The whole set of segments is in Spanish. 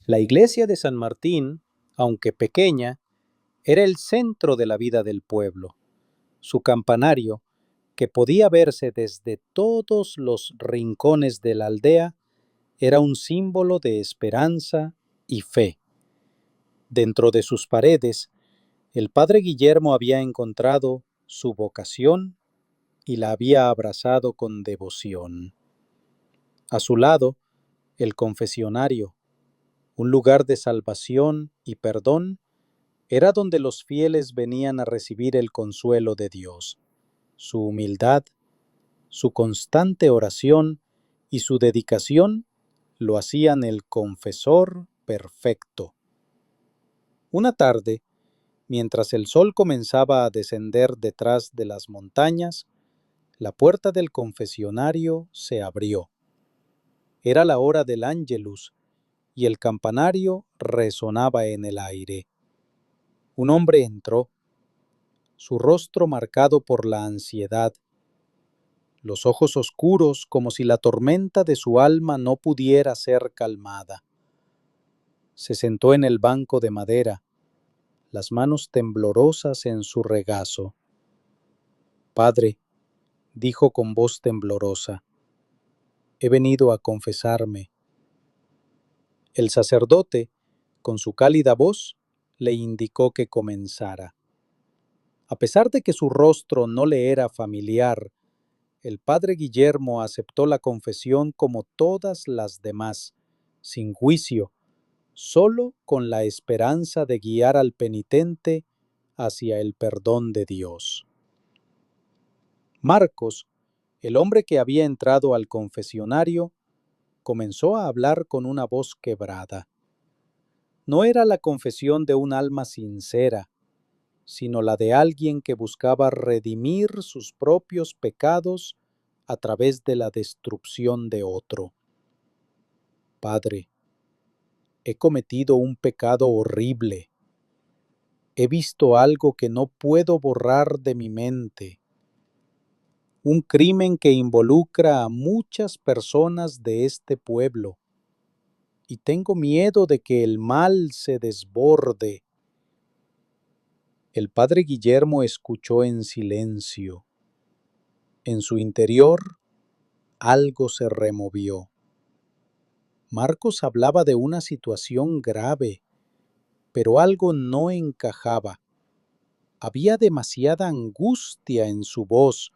La iglesia de San Martín, aunque pequeña, era el centro de la vida del pueblo. Su campanario, que podía verse desde todos los rincones de la aldea, era un símbolo de esperanza y fe. Dentro de sus paredes, el padre Guillermo había encontrado su vocación y la había abrazado con devoción. A su lado, el confesionario, un lugar de salvación y perdón, era donde los fieles venían a recibir el consuelo de Dios. Su humildad, su constante oración y su dedicación lo hacían el confesor perfecto. Una tarde, mientras el sol comenzaba a descender detrás de las montañas, la puerta del confesionario se abrió. Era la hora del Ángelus y el campanario resonaba en el aire. Un hombre entró, su rostro marcado por la ansiedad, los ojos oscuros como si la tormenta de su alma no pudiera ser calmada. Se sentó en el banco de madera, las manos temblorosas en su regazo. «Padre», dijo con voz temblorosa, «he venido a confesarme». El sacerdote, con su cálida voz, le indicó que comenzara. A pesar de que su rostro no le era familiar, el padre Guillermo aceptó la confesión como todas las demás, sin juicio, solo con la esperanza de guiar al penitente hacia el perdón de Dios. Marcos, el hombre que había entrado al confesionario, comenzó a hablar con una voz quebrada. No era la confesión de un alma sincera, sino la de alguien que buscaba redimir sus propios pecados a través de la destrucción de otro. «Padre, he cometido un pecado horrible. He visto algo que no puedo borrar de mi mente. Un crimen que involucra a muchas personas de este pueblo. Y tengo miedo de que el mal se desborde». El padre Guillermo escuchó en silencio. En su interior, algo se removió. Marcos hablaba de una situación grave, pero algo no encajaba. Había demasiada angustia en su voz,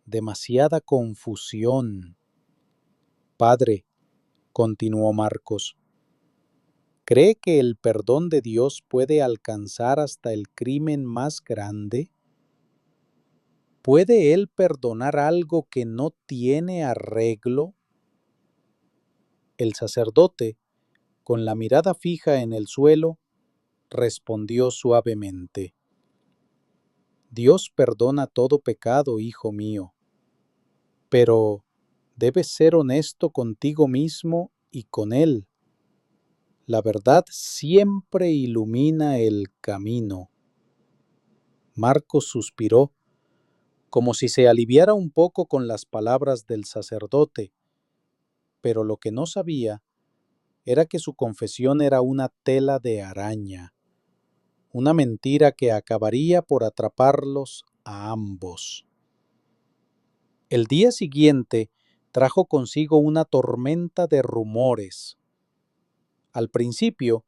demasiada confusión. «Padre», continuó Marcos, ¿cree que el perdón de Dios puede alcanzar hasta el crimen más grande? ¿Puede Él perdonar algo que no tiene arreglo? El sacerdote, con la mirada fija en el suelo, respondió suavemente: «Dios perdona todo pecado, hijo mío, pero debes ser honesto contigo mismo y con Él. La verdad siempre ilumina el camino». Marcos suspiró, como si se aliviara un poco con las palabras del sacerdote, pero lo que no sabía era que su confesión era una tela de araña, una mentira que acabaría por atraparlos a ambos. El día siguiente trajo consigo una tormenta de rumores. Al principio,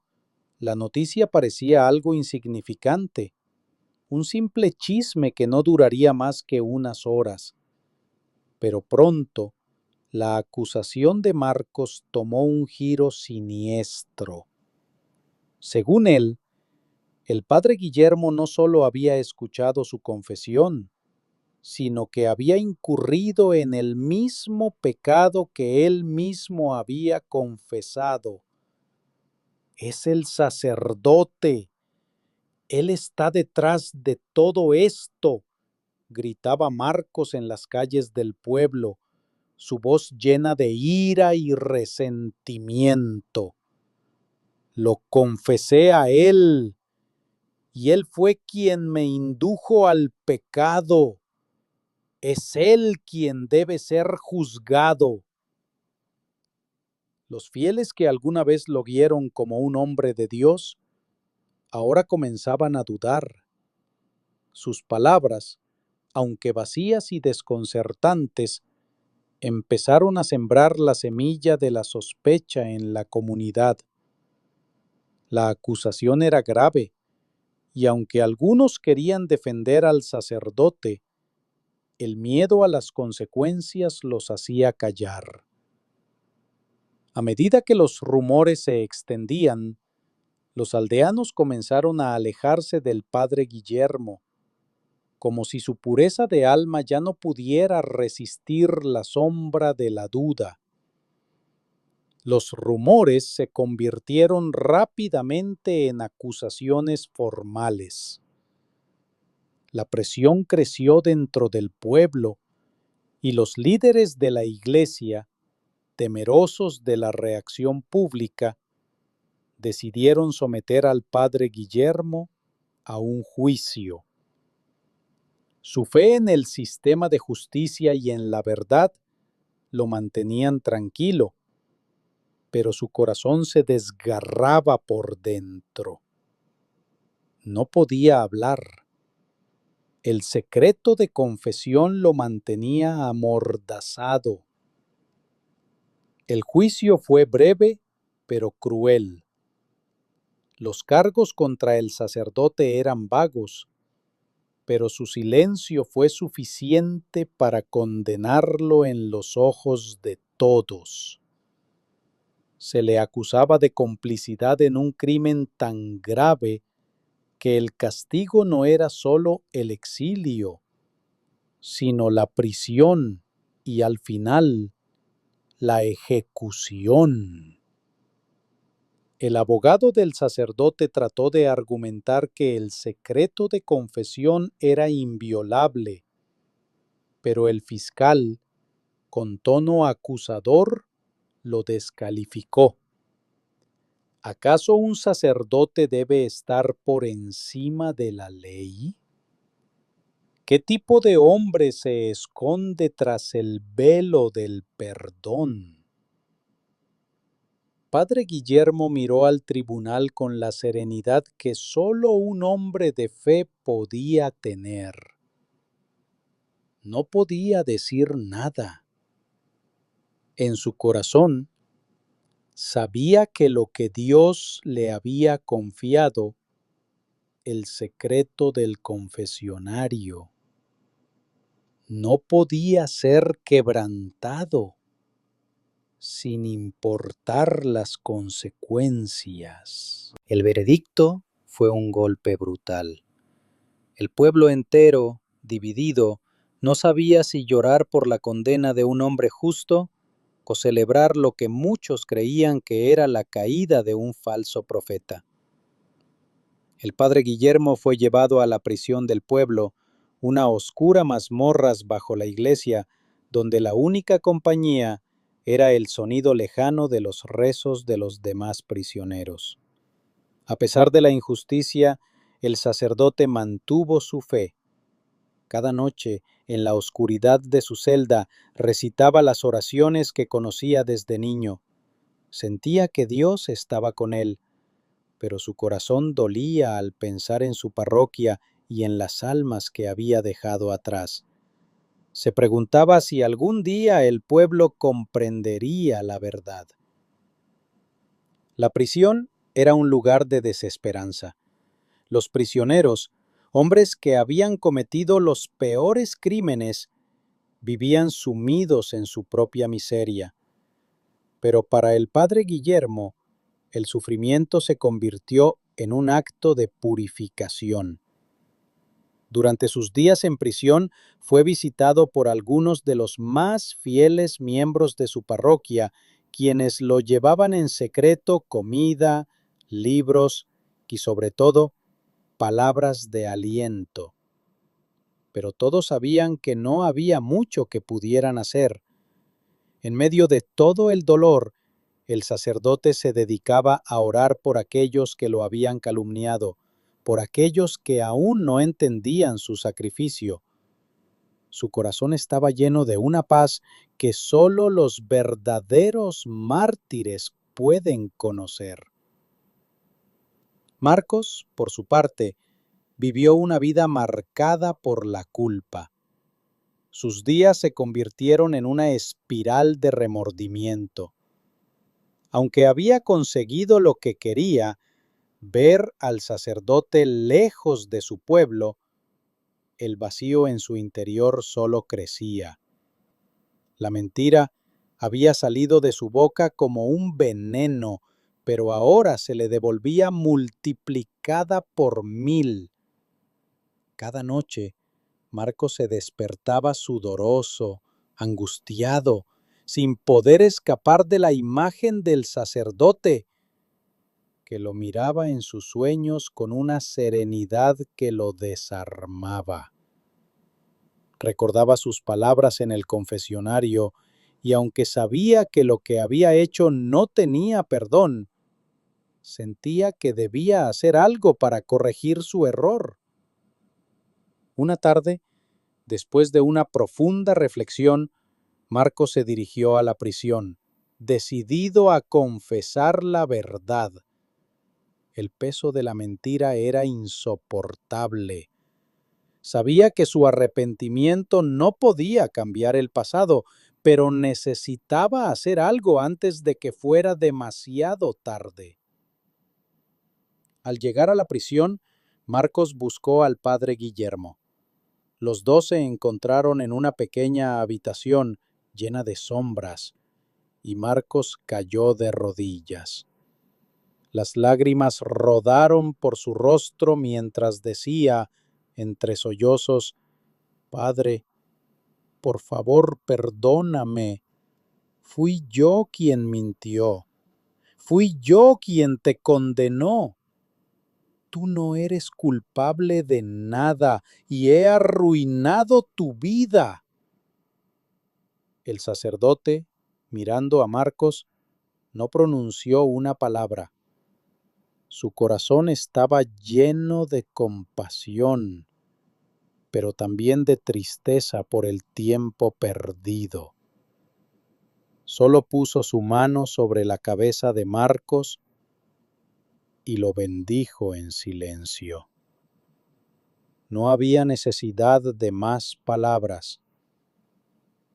la noticia parecía algo insignificante, un simple chisme que no duraría más que unas horas. Pero pronto, la acusación de Marcos tomó un giro siniestro. Según él, el padre Guillermo no solo había escuchado su confesión, sino que había incurrido en el mismo pecado que él mismo había confesado. «Es el sacerdote. Él está detrás de todo esto», gritaba Marcos en las calles del pueblo, su voz llena de ira y resentimiento. «Lo confesé a él, y él fue quien me indujo al pecado. Es él quien debe ser juzgado». Los fieles que alguna vez lo vieron como un hombre de Dios, ahora comenzaban a dudar. Sus palabras, aunque vacías y desconcertantes, empezaron a sembrar la semilla de la sospecha en la comunidad. La acusación era grave, y aunque algunos querían defender al sacerdote, el miedo a las consecuencias los hacía callar. A medida que los rumores se extendían, los aldeanos comenzaron a alejarse del padre Guillermo, como si su pureza de alma ya no pudiera resistir la sombra de la duda. Los rumores se convirtieron rápidamente en acusaciones formales. La presión creció dentro del pueblo y los líderes de la iglesia, temerosos de la reacción pública, decidieron someter al padre Guillermo a un juicio. Su fe en el sistema de justicia y en la verdad lo mantenían tranquilo, pero su corazón se desgarraba por dentro. No podía hablar. El secreto de confesión lo mantenía amordazado. El juicio fue breve, pero cruel. Los cargos contra el sacerdote eran vagos, pero su silencio fue suficiente para condenarlo en los ojos de todos. Se le acusaba de complicidad en un crimen tan grave que el castigo no era solo el exilio, sino la prisión y al final la ejecución. El abogado del sacerdote trató de argumentar que el secreto de confesión era inviolable, pero el fiscal, con tono acusador, lo descalificó. ¿Acaso un sacerdote debe estar por encima de la ley? ¿Qué tipo de hombre se esconde tras el velo del perdón? Padre Guillermo miró al tribunal con la serenidad que solo un hombre de fe podía tener. No podía decir nada. En su corazón, sabía que lo que Dios le había confiado, el secreto del confesionario, no podía ser quebrantado sin importar las consecuencias. El veredicto fue un golpe brutal. El pueblo entero, dividido, no sabía si llorar por la condena de un hombre justo o celebrar lo que muchos creían que era la caída de un falso profeta. El padre Guillermo fue llevado a la prisión del pueblo, una oscura mazmorra bajo la iglesia, donde la única compañía era el sonido lejano de los rezos de los demás prisioneros. A pesar de la injusticia, el sacerdote mantuvo su fe. Cada noche, en la oscuridad de su celda, recitaba las oraciones que conocía desde niño. Sentía que Dios estaba con él, pero su corazón dolía al pensar en su parroquia y en las almas que había dejado atrás. Se preguntaba si algún día el pueblo comprendería la verdad. La prisión era un lugar de desesperanza. Los prisioneros, hombres que habían cometido los peores crímenes, vivían sumidos en su propia miseria. Pero para el padre Guillermo, el sufrimiento se convirtió en un acto de purificación. Durante sus días en prisión fue visitado por algunos de los más fieles miembros de su parroquia, quienes lo llevaban en secreto comida, libros y sobre todo palabras de aliento. Pero todos sabían que no había mucho que pudieran hacer. En medio de todo el dolor, el sacerdote se dedicaba a orar por aquellos que lo habían calumniado, por aquellos que aún no entendían su sacrificio. Su corazón estaba lleno de una paz que solo los verdaderos mártires pueden conocer. Marcos, por su parte, vivió una vida marcada por la culpa. Sus días se convirtieron en una espiral de remordimiento. Aunque había conseguido lo que quería, ver al sacerdote lejos de su pueblo, el vacío en su interior solo crecía. La mentira había salido de su boca como un veneno, pero ahora se le devolvía multiplicada por 1000. Cada noche, Marcos se despertaba sudoroso, angustiado, sin poder escapar de la imagen del sacerdote, que lo miraba en sus sueños con una serenidad que lo desarmaba. Recordaba sus palabras en el confesionario, y aunque sabía que lo que había hecho no tenía perdón, sentía que debía hacer algo para corregir su error. Una tarde, después de una profunda reflexión, Marcos se dirigió a la prisión, decidido a confesar la verdad. El peso de la mentira era insoportable. Sabía que su arrepentimiento no podía cambiar el pasado, pero necesitaba hacer algo antes de que fuera demasiado tarde. Al llegar a la prisión, Marcos buscó al padre Guillermo. Los dos se encontraron en una pequeña habitación llena de sombras, y Marcos cayó de rodillas. Las lágrimas rodaron por su rostro mientras decía, entre sollozos: «Padre, por favor, perdóname. Fui yo quien mintió. Fui yo quien te condenó. Tú no eres culpable de nada y he arruinado tu vida». El sacerdote, mirando a Marcos, no pronunció una palabra. Su corazón estaba lleno de compasión, pero también de tristeza por el tiempo perdido. Solo puso su mano sobre la cabeza de Marcos y lo bendijo en silencio. No había necesidad de más palabras.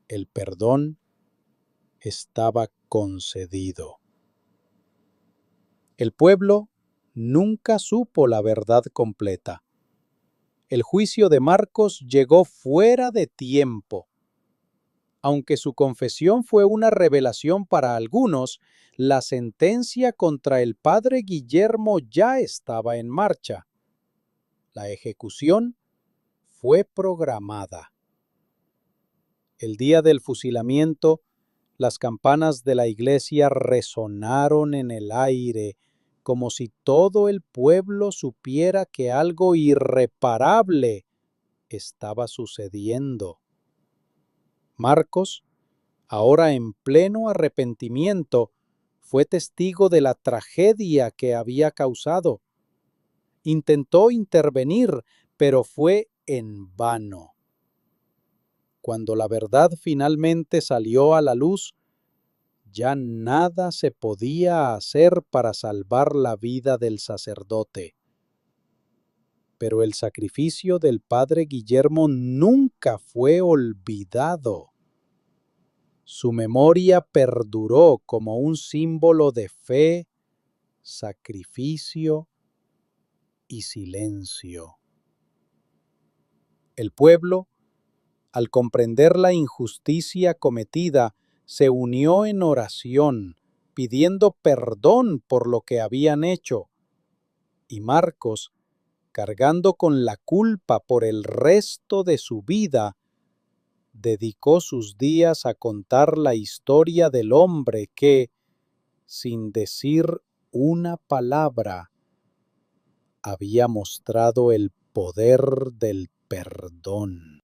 El perdón estaba concedido. El pueblo nunca supo la verdad completa. El juicio de Marcos llegó fuera de tiempo. Aunque su confesión fue una revelación para algunos, la sentencia contra el padre Guillermo ya estaba en marcha. La ejecución fue programada. El día del fusilamiento, las campanas de la iglesia resonaron en el aire, como si todo el pueblo supiera que algo irreparable estaba sucediendo. Marcos, ahora en pleno arrepentimiento, fue testigo de la tragedia que había causado. Intentó intervenir, pero fue en vano. Cuando la verdad finalmente salió a la luz, ya nada se podía hacer para salvar la vida del sacerdote. Pero el sacrificio del padre Guillermo nunca fue olvidado. Su memoria perduró como un símbolo de fe, sacrificio y silencio. El pueblo, al comprender la injusticia cometida, se unió en oración, pidiendo perdón por lo que habían hecho. Y Marcos, cargando con la culpa por el resto de su vida, dedicó sus días a contar la historia del hombre que, sin decir una palabra, había mostrado el poder del perdón.